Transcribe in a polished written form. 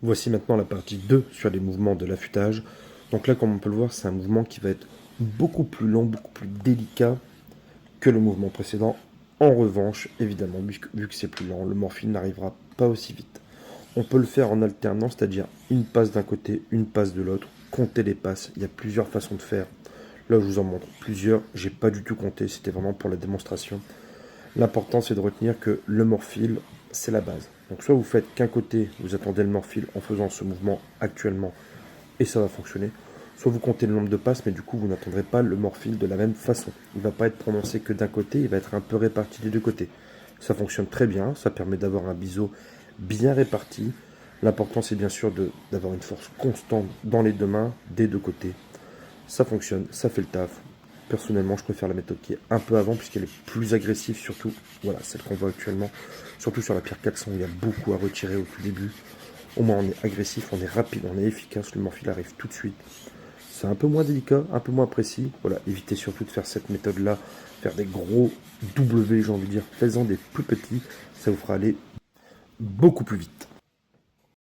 Voici maintenant la partie 2 sur les mouvements de l'affûtage. Donc là, comme on peut le voir, c'est un mouvement qui va être beaucoup plus long, beaucoup plus délicat que le mouvement précédent. En revanche, évidemment, vu que c'est plus lent, le morphine n'arrivera pas aussi vite. On peut le faire en alternant, c'est-à-dire une passe d'un côté, une passe de l'autre, compter les passes. Il y a plusieurs façons de faire. Là, je vous en montre plusieurs. J'ai pas du tout compté, c'était vraiment pour la démonstration. L'important, c'est de retenir que le morphile, c'est la base. Donc soit vous faites qu'un côté, vous attendez le morphile en faisant ce mouvement actuellement, et ça va fonctionner. Soit vous comptez le nombre de passes, mais du coup, vous n'attendrez pas le morphile de la même façon. Il ne va pas être prononcé que d'un côté, il va être un peu réparti des deux côtés. Ça fonctionne très bien, ça permet d'avoir un biseau bien réparti. L'important, c'est bien sûr d'avoir une force constante dans les deux mains, des deux côtés. Ça fonctionne, ça fait le taf. Personnellement, je préfère la méthode qui est un peu avant, puisqu'elle est plus agressive, surtout, voilà, celle qu'on voit actuellement, surtout sur la pierre 400, où il y a beaucoup à retirer au tout début. Au moins, on est agressif, on est rapide, on est efficace, le morphile arrive tout de suite. C'est un peu moins délicat, un peu moins précis. Voilà, évitez surtout de faire cette méthode-là, faire des gros W, j'ai envie de dire, faites-en des plus petits, ça vous fera aller beaucoup plus vite.